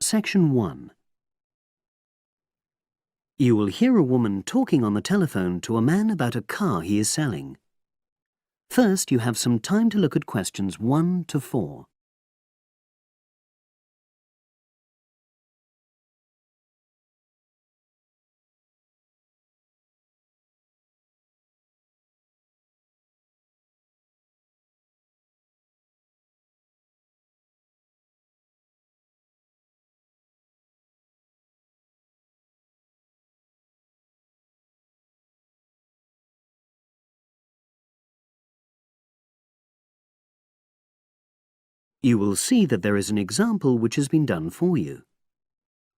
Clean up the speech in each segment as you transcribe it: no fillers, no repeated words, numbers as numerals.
Section 1. You will hear a woman talking on the telephone to a man about a car he is selling. First, you have some time to look at questions 1 to 4. You will see that there is an example which has been done for you.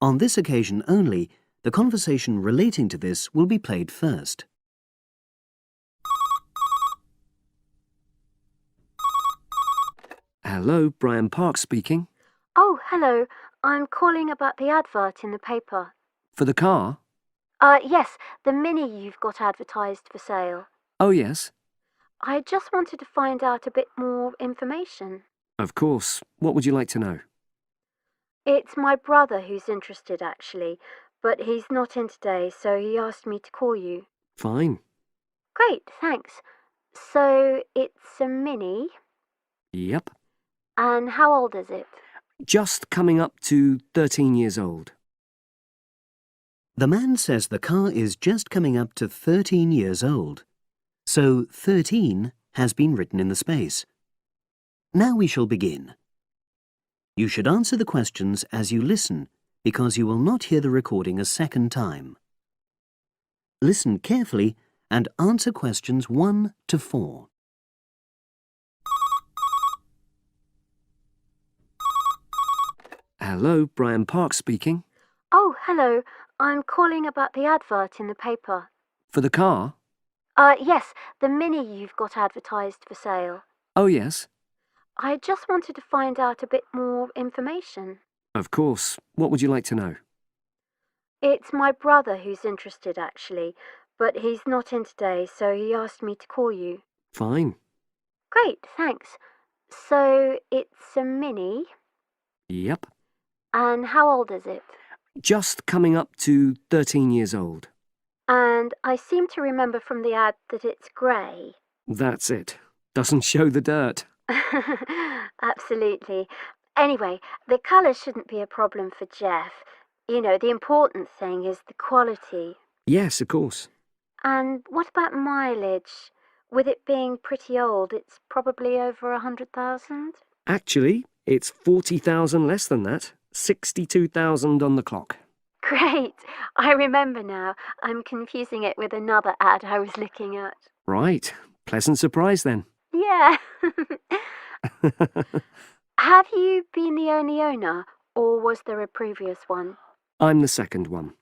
On this occasion only, the conversation relating to this will be played first. Hello, Brian Park speaking. Oh, hello. I'm calling about the advert in the paper. For the car? Yes, the Mini you've got advertised for sale. Oh, yes. I just wanted to find out a bit more information. Of course. What would you like to know? It's my brother who's interested, actually, but he's not in today, so he asked me to call you. Fine. Great, thanks. So it's a Mini, Yep. and how old is it? Just coming up to 13 years old. The man says the car is just coming up to 13 years old. So 13 has been written in the space. Now we shall begin. You should answer the questions as you listen, because you will not hear the recording a second time. Listen carefully and answer questions 1 to 4. Hello, Brian Park speaking. Oh, hello. I'm calling about the advert in the paper. For the car? Yes, the Mini you've got advertised for sale. Oh, yes. I just wanted to find out a bit more information. Of course. What would you like to know? It's my brother who's interested, actually, but he's not in today, so he asked me to call you. Fine. Great, thanks. So it's a Mini, Yep. and how old is it? Just coming up to 13 years old. And I seem to remember from the ad that it's grey. That's it. Doesn't show the dirt. Absolutely. Anyway, the colour shouldn't be a problem for Jeff. You know, the important thing is the quality. Yes, of course. And what about mileage? With it being pretty old, it's probably over 100,000? Actually, it's 40,000 less than that. 62,000 on the clock. Great! I remember now. I'm confusing it with another ad I was looking at. Right. Pleasant surprise then. Yeah. Have you been the only owner, or was there a previous one? I'm the second one.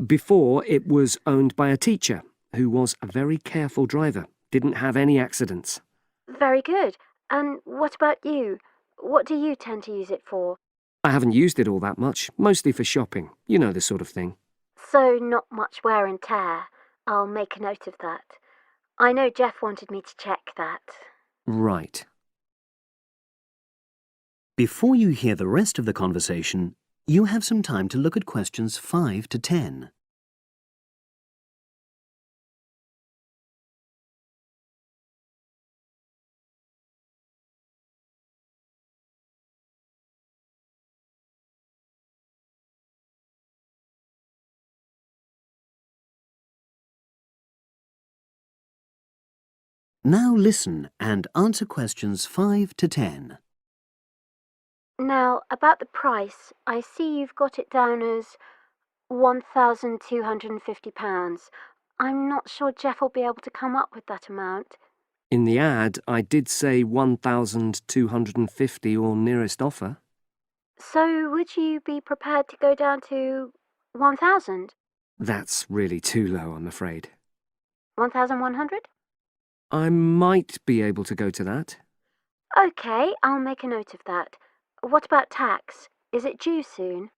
Before, it was owned by a teacher who was a very careful driver, didn't have any accidents. Very good. And what about you? What do you tend to use it for? I haven't used it all that much, mostly for shopping. You know the sort of thing. So not much wear and tear. I'll make a note of that. I know Jeff wanted me to check that. Right. Before you hear the rest of the conversation, you have some time to look at questions 5 to 10. Now listen and answer questions 5 to 10. Now, about the price, I see you've got it down as £1,250. I'm not sure Jeff will be able to come up with that amount. In the ad, I did say 1,250 or nearest offer. So would you be prepared to go down to 1,000? That's really too low, I'm afraid. 1,100? I might be able to go to that. OK, I'll make a note of that. What about tax? Is it due soon?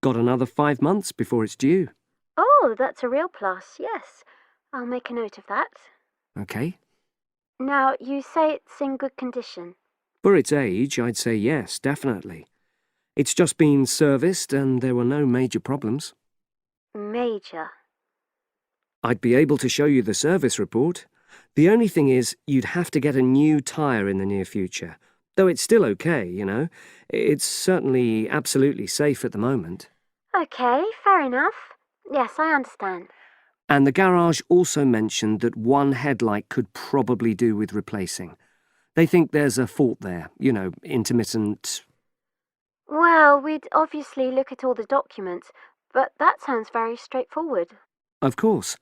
Got another 5 months before it's due. Oh, that's a real plus, yes. I'll make a note of that. OK. Now, you say it's in good condition. For its age, I'd say yes, definitely. It's just been serviced and there were no major problems. Major. I'd be able to show you the service report. The only thing is, you'd have to get a new tyre in the near future. Though it's still okay, you know. It's certainly absolutely safe at the moment. Okay, fair enough. Yes, I understand. And the garage also mentioned that one headlight could probably do with replacing. They think there's a fault there, you know, intermittent. Well, we'd obviously look at all the documents, but that sounds very straightforward. Of course.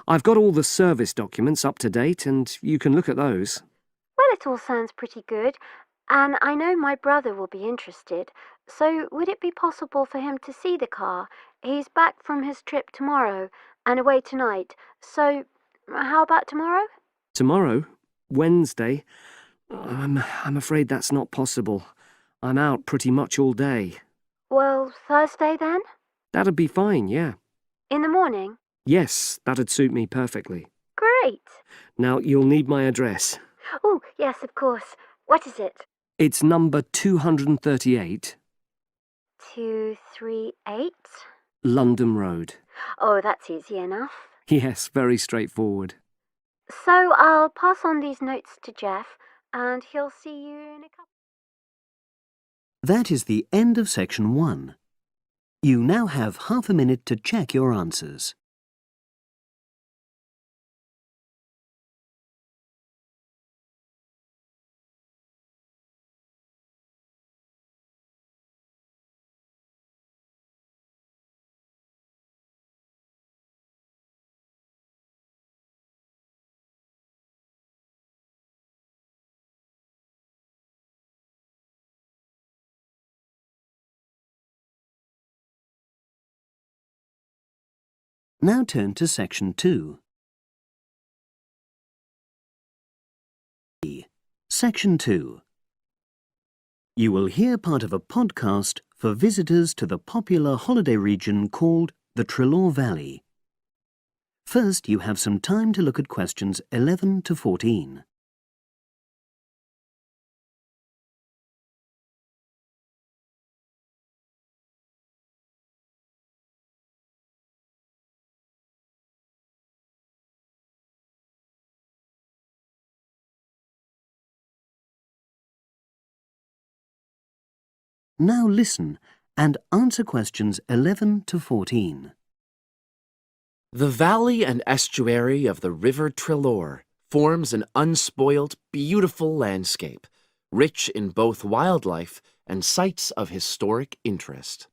I've got all the service documents up to date, and you can look at those. Well, it all sounds pretty good, and I know my brother will be interested, so would it be possible for him to see the car? He's back from his trip tomorrow and away tonight, so how about tomorrow? Tomorrow? Wednesday? I'm afraid that's not possible. I'm out pretty much all day. Well, Thursday then? That'd be fine, yeah. In the morning? Yes, that'd suit me perfectly. Great. Now, you'll need my address. Oh, yes, of course. What is it? It's number 238, 238? London Road. Oh, that's easy enough. Yes, very straightforward. So I'll pass on these notes to Jeff, and he'll see you in a couple. That is the end of section 1. You now have half a minute to check your answers. Now turn to section 2. Section 2. You will hear part of a podcast for visitors to the popular holiday region called the Treloar Valley. First, you have some time to look at questions 11 to 14. Now listen and answer questions 11 to 14. The valley and estuary of the River Treloar forms an unspoilt, beautiful landscape, rich in both wildlife and sites of historic interest.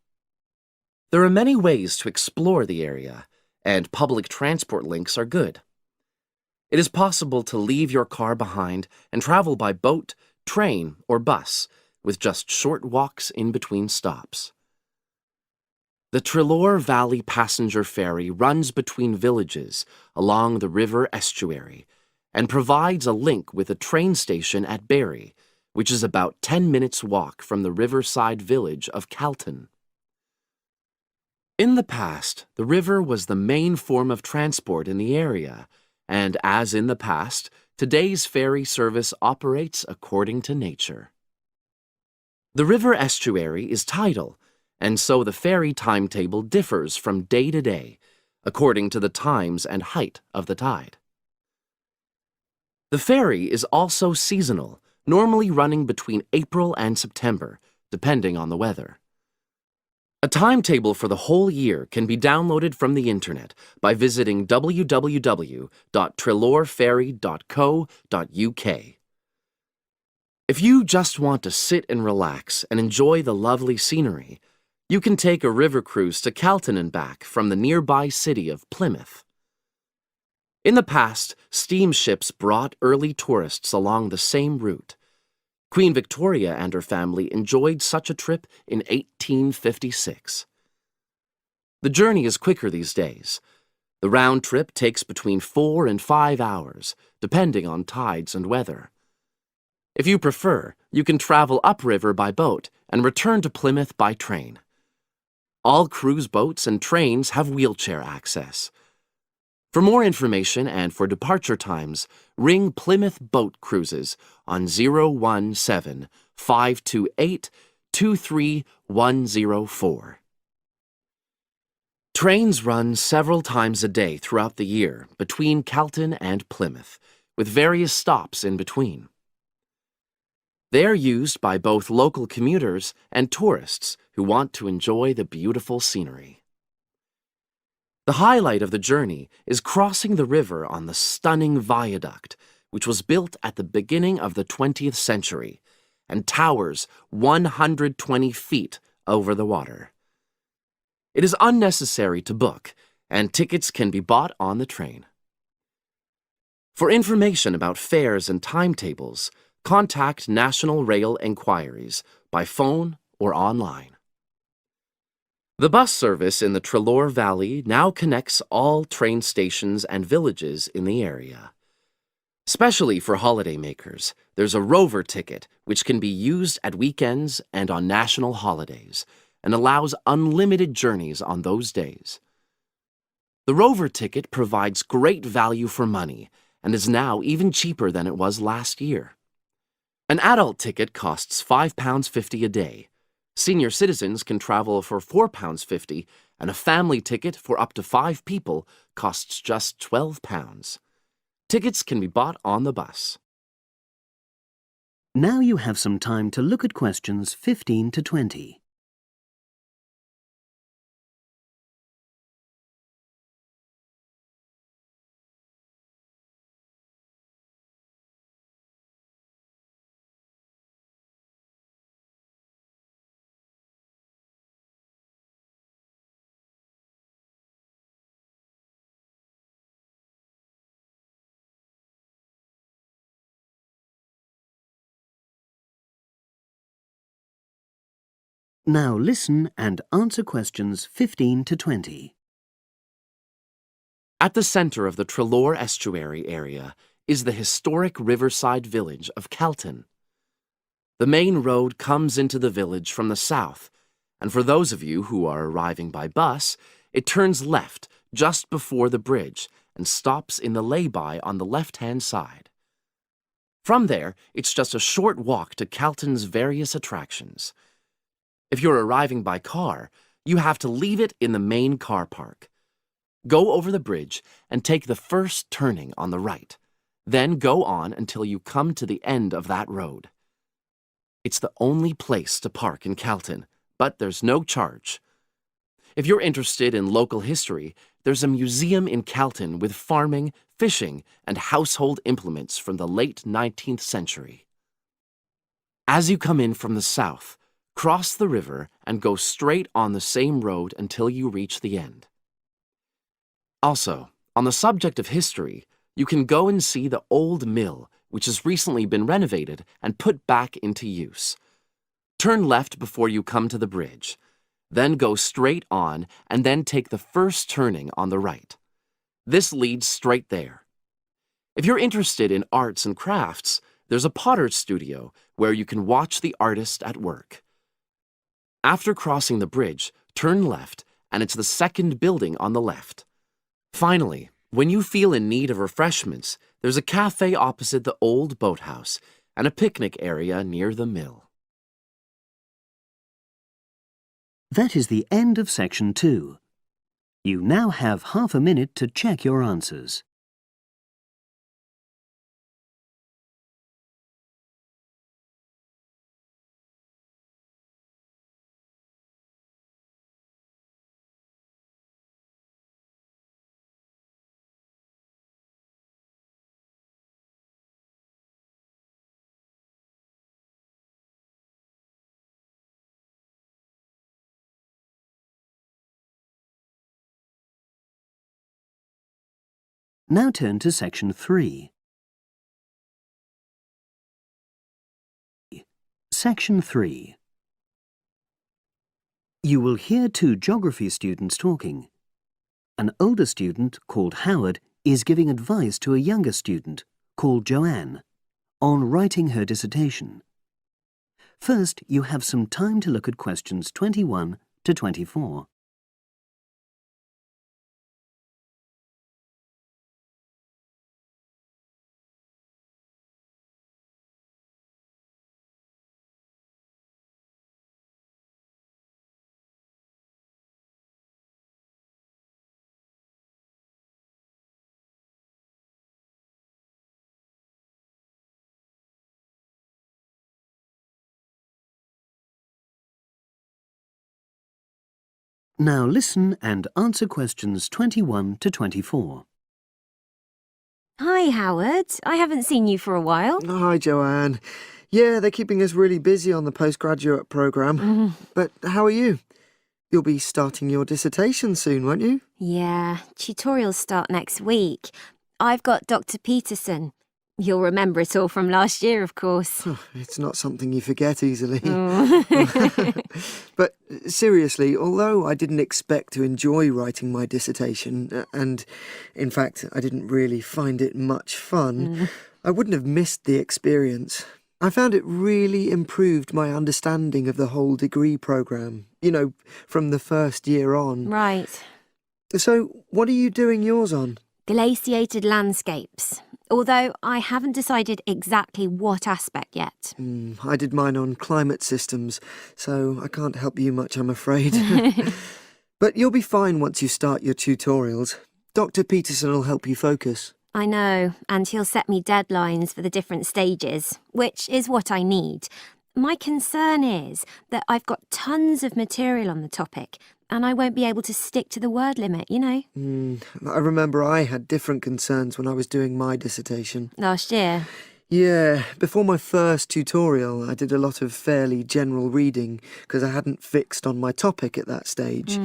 There are many ways to explore the area, and public transport links are good. It is possible to leave your car behind and travel by boat, train, or bus, with just short walks in between stops. The Treloar Valley Passenger Ferry runs between villages along the river estuary and provides a link with a train station at Barry, which is about 10 minutes' walk from the riverside village of Calton. In the past, the river was the main form of transport in the area, and as in the past, today's ferry service operates according to nature. The river estuary is tidal, and so the ferry timetable differs from day to day, according to the times and height of the tide. The ferry is also seasonal, normally running between April and September, depending on the weather. A timetable for the whole year can be downloaded from the internet by visiting www.treloarferry.co.uk. If you just want to sit and relax and enjoy the lovely scenery, you can take a river cruise to Calton and back from the nearby city of Plymouth. In the past, steamships brought early tourists along the same route. Queen Victoria and her family enjoyed such a trip in 1856. The journey is quicker these days. The round trip takes between 4 and 5 hours, depending on tides and weather. If you prefer, you can travel upriver by boat and return to Plymouth by train. All cruise boats and trains have wheelchair access. For more information and for departure times, ring Plymouth Boat Cruises on 017 528 23104. Trains run several times a day throughout the year between Calton and Plymouth, with various stops in between. They are used by both local commuters and tourists who want to enjoy the beautiful scenery. The highlight of the journey is crossing the river on the stunning viaduct, which was built at the beginning of the 20th century and towers 120 feet over the water. It is unnecessary to book, and tickets can be bought on the train. For information about fares and timetables, contact National Rail Enquiries by phone or online. The bus service in the Treloar Valley now connects all train stations and villages in the area. Especially for holidaymakers, there's a Rover ticket which can be used at weekends and on national holidays, and allows unlimited journeys on those days. The Rover ticket provides great value for money and is now even cheaper than it was last year. An adult ticket costs £5.50 a day. Senior citizens can travel for £4.50, and a family ticket for up to 5 people costs just £12. Tickets can be bought on the bus. Now you have some time to look at questions 15 to 20. Now listen and answer questions 15 to 20. At the center of the Treloar Estuary area is the historic riverside village of Calton. The main road comes into the village from the south, and for those of you who are arriving by bus, it turns left just before the bridge and stops in the lay-by on the left-hand side. From there, it's just a short walk to Calton's various attractions. If you're arriving by car, you have to leave it in the main car park. Go over the bridge and take the first turning on the right. Then go on until you come to the end of that road. It's the only place to park in Calton, but there's no charge. If you're interested in local history, there's a museum in Calton with farming, fishing, and household implements from the late 19th century. As you come in from the south, cross the river and go straight on the same road until you reach the end. Also, on the subject of history, you can go and see the old mill, which has recently been renovated and put back into use. Turn left before you come to the bridge. Then go straight on and then take the first turning on the right. This leads straight there. If you're interested in arts and crafts, there's a potter's studio where you can watch the artist at work. After crossing the bridge, turn left, and it's the second building on the left. Finally, when you feel in need of refreshments, there's a cafe opposite the old boathouse and a picnic area near the mill. That is the end of section 2. You now have half a minute to check your answers. Now turn to section 3. Section 3. You will hear 2 geography students talking. An older student, called Howard, is giving advice to a younger student, called Joanne, on writing her dissertation. First, you have some time to look at questions 21 to 24. Now listen and answer questions 21 to 24. Hi, Howard. I haven't seen you for a while. Hi, Joanne. Yeah, they're keeping us really busy on the postgraduate programme. But how are you? You'll be starting your dissertation soon, won't you? Yeah, tutorials start next week. I've got Dr. Peterson. You'll remember it all from last year, of course. It's not something you forget easily. Oh. But seriously, although I didn't expect to enjoy writing my dissertation, and in fact I didn't really find it much fun, I wouldn't have missed the experience. I found it really improved my understanding of the whole degree programme, from the first year on. Right. So, what are you doing yours on? Glaciated landscapes. Although I haven't decided exactly what aspect yet. I did mine on climate systems, so I can't help you much, I'm afraid. But you'll be fine once you start your tutorials. Dr. Peterson will help you focus. I know, and he'll set me deadlines for the different stages, which is what I need. My concern is that I've got tons of material on the topic, and I won't be able to stick to the word limit, I remember I had different concerns when I was doing my dissertation. Last year. Yeah, before my first tutorial, I did a lot of fairly general reading because I hadn't fixed on my topic at that stage.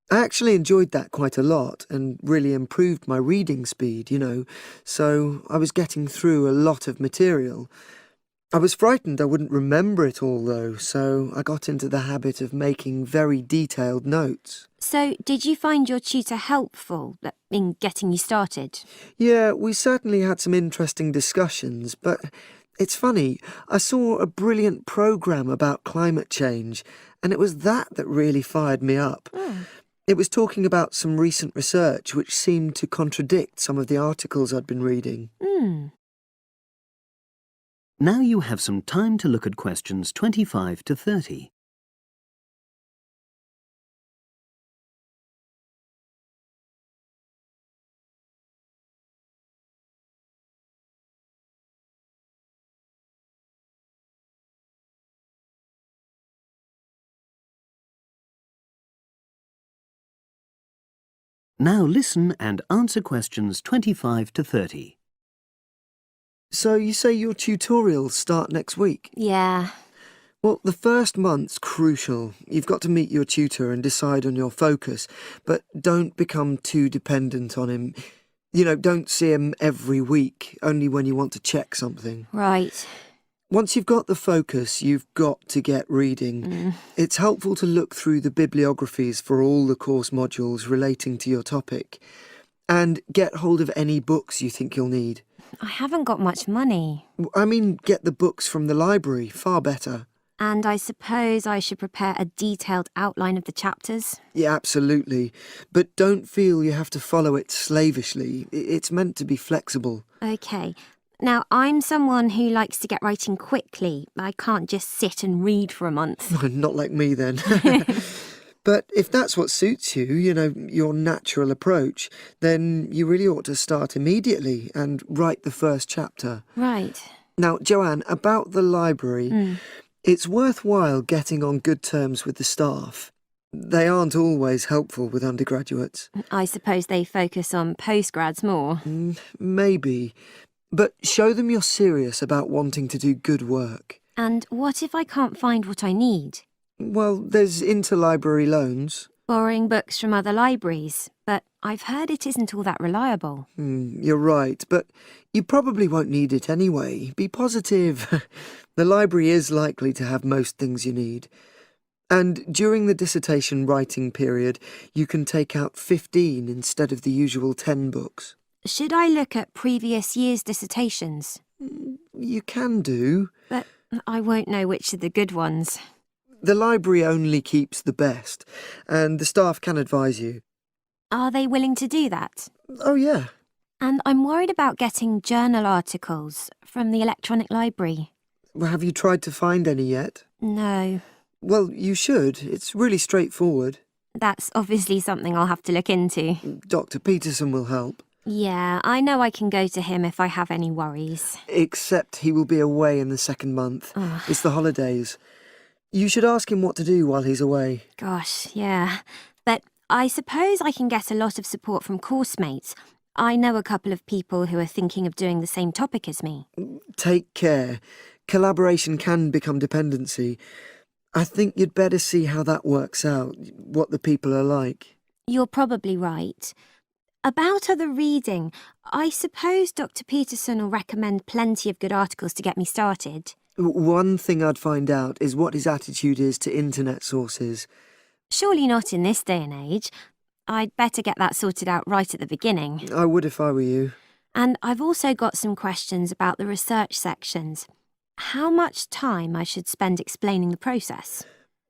I actually enjoyed that quite a lot and really improved my reading speed, so I was getting through a lot of material. I was frightened I wouldn't remember it all, though, so I got into the habit of making very detailed notes. So, did you find your tutor helpful in getting you started? Yeah, we certainly had some interesting discussions, but it's funny, I saw a brilliant programme about climate change, and it was that really fired me up. It was talking about some recent research which seemed to contradict some of the articles I'd been reading. Now you have some time to look at questions 25 to 30. Now listen and answer questions 25 to 30. So you say your tutorials start next week? Yeah. Well, the first month's crucial. You've got to meet your tutor and decide on your focus, but don't become too dependent on him. Don't see him every week, only when you want to check something. Right. Once you've got the focus, you've got to get reading. It's helpful to look through the bibliographies for all the course modules relating to your topic, and get hold of any books you think you'll need. I haven't got much money. I mean, get the books from the library, far better. And I suppose I should prepare a detailed outline of the chapters? Yeah, absolutely. But don't feel you have to follow it slavishly. It's meant to be flexible. OK. Now, I'm someone who likes to get writing quickly. I can't just sit and read for a month. Not like me, then. But if that's what suits you, your natural approach, then you really ought to start immediately and write the first chapter. Right. Now, Joanne, about the library, it's worthwhile getting on good terms with the staff. They aren't always helpful with undergraduates. I suppose they focus on postgrads more. Maybe. But show them you're serious about wanting to do good work. And what if I can't find what I need? Well, there's interlibrary loans. Borrowing books from other libraries, but I've heard it isn't all that reliable. You're right, but you probably won't need it anyway. Be positive. The library is likely to have most things you need. And during the dissertation writing period, you can take out 15 instead of the usual 10 books. Should I look at previous year's dissertations? You can do. But I won't know which are the good ones. The library only keeps the best, and the staff can advise you. Are they willing to do that? Oh, yeah. And I'm worried about getting journal articles from the electronic library. Well, have you tried to find any yet? No. Well, you should. It's really straightforward. That's obviously something I'll have to look into. Dr. Peterson will help. Yeah, I know I can go to him if I have any worries. Except he will be away in the second month. It's the holidays. You should ask him what to do while he's away. Gosh, yeah. I suppose I can get a lot of support from course mates. I know a couple of people who are thinking of doing the same topic as me. Take care. Collaboration can become dependency. I think you'd better see how that works out, what the people are like. You're probably right. About other reading, I suppose Dr. Peterson will recommend plenty of good articles to get me started. One thing I'd find out is what his attitude is to internet sources. Surely not in this day and age. I'd better get that sorted out right at the beginning. I would if I were you. And I've also got some questions about the research sections. How much time I should spend explaining the process?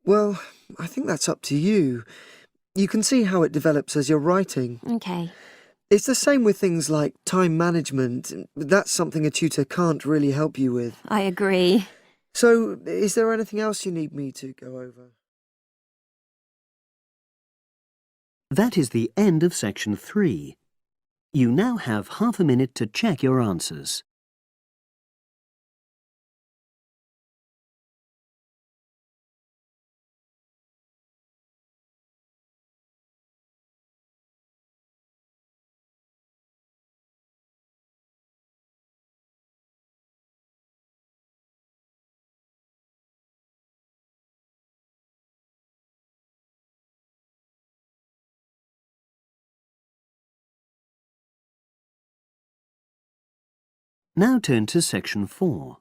Well, I think that's up to you. You can see how it develops as you're writing. OK. It's the same with things like time management. That's something a tutor can't really help you with. I agree. So, is there anything else you need me to go over? That is the end of section 3. You now have half a minute to check your answers. Now turn to section 4.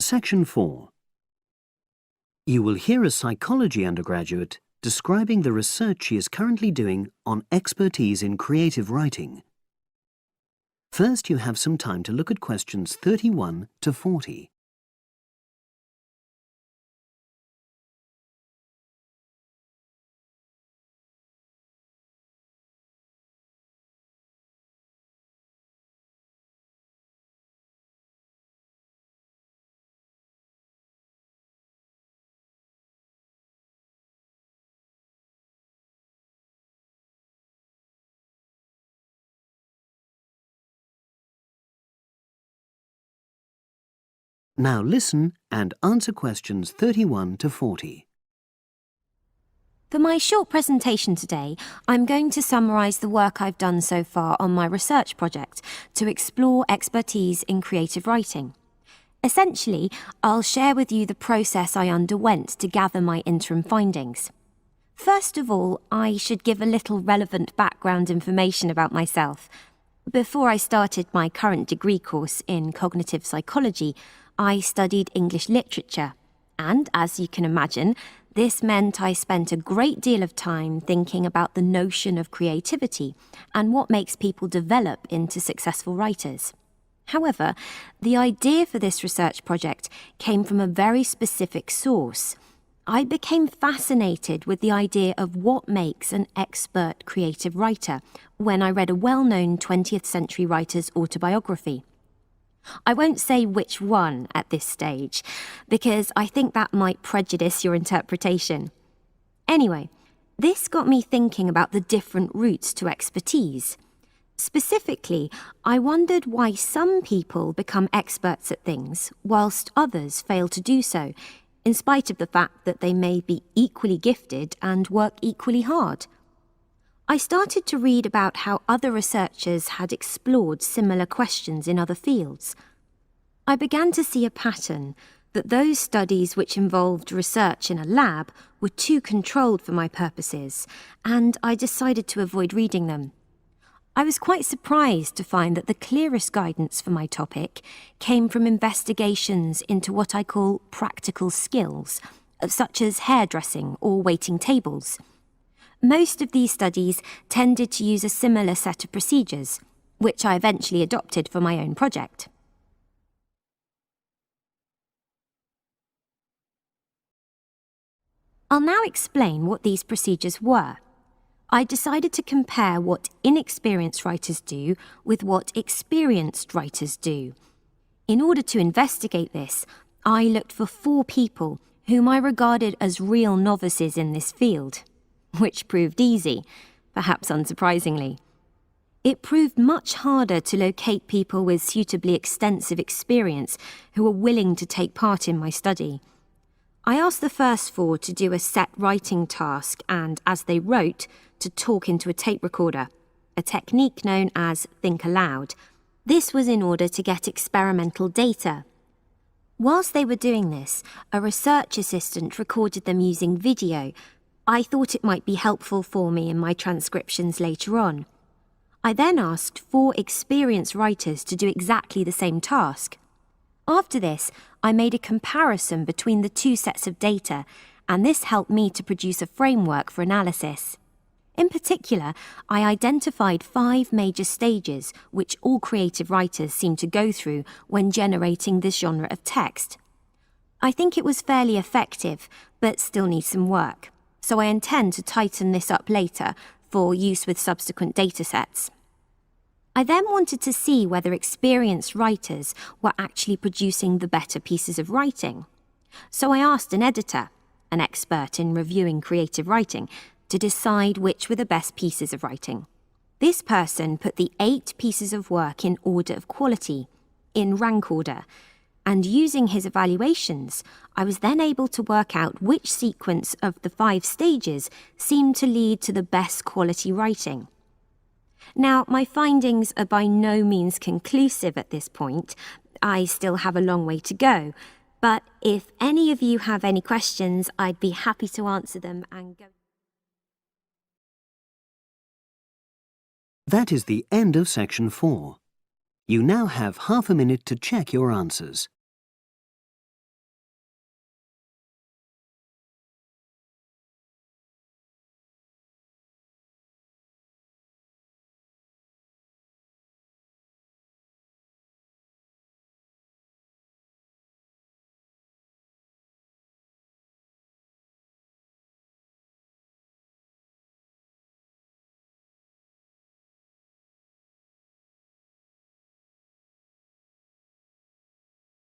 Section 4. You will hear a psychology undergraduate describing the research she is currently doing on expertise in creative writing. First, you have some time to look at questions 31 to 40. Now listen and answer questions 31 to 40. For my short presentation today, I'm going to summarise the work I've done so far on my research project to explore expertise in creative writing. Essentially, I'll share with you the process I underwent to gather my interim findings. First of all, I should give a little relevant background information about myself. Before I started my current degree course in cognitive psychology, I studied English literature, and as you can imagine, this meant I spent a great deal of time thinking about the notion of creativity and what makes people develop into successful writers. However, the idea for this research project came from a very specific source. I became fascinated with the idea of what makes an expert creative writer when I read a well-known 20th century writer's autobiography. I won't say which one at this stage, because I think that might prejudice your interpretation. Anyway, this got me thinking about the different routes to expertise. Specifically, I wondered why some people become experts at things whilst others fail to do so, in spite of the fact that they may be equally gifted and work equally hard. I started to read about how other researchers had explored similar questions in other fields. I began to see a pattern that those studies which involved research in a lab were too controlled for my purposes, and I decided to avoid reading them. I was quite surprised to find that the clearest guidance for my topic came from investigations into what I call practical skills, such as hairdressing or waiting tables. Most of these studies tended to use a similar set of procedures, which I eventually adopted for my own project. I'll now explain what these procedures were. I decided to compare what inexperienced writers do with what experienced writers do. In order to investigate this, I looked for 4 people whom I regarded as real novices in this field, which proved easy, perhaps unsurprisingly. It proved much harder to locate people with suitably extensive experience who were willing to take part in my study. I asked the first four to do a set writing task and, as they wrote, to talk into a tape recorder, a technique known as think aloud. This was in order to get experimental data. Whilst they were doing this, a research assistant recorded them using video. I thought it might be helpful for me in my transcriptions later on. I then asked 4 experienced writers to do exactly the same task. After this, I made a comparison between the 2 sets of data, and this helped me to produce a framework for analysis. In particular, I identified 5 major stages which all creative writers seem to go through when generating this genre of text. I think it was fairly effective, but still needs some work, so I intend to tighten this up later for use with subsequent datasets. I then wanted to see whether experienced writers were actually producing the better pieces of writing. So I asked an editor, an expert in reviewing creative writing, to decide which were the best pieces of writing. This person put the 8 pieces of work in order of quality, in rank order, and using his evaluations, I was then able to work out which sequence of the 5 stages seemed to lead to the best quality writing. Now, my findings are by no means conclusive at this point. I still have a long way to go, but if any of you have any questions, I'd be happy to answer them and go. That is the end of section 4. You now have half a minute to check your answers.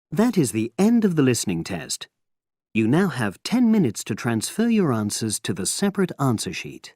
That is the end of the listening test. You now have 10 minutes to transfer your answers to the separate answer sheet.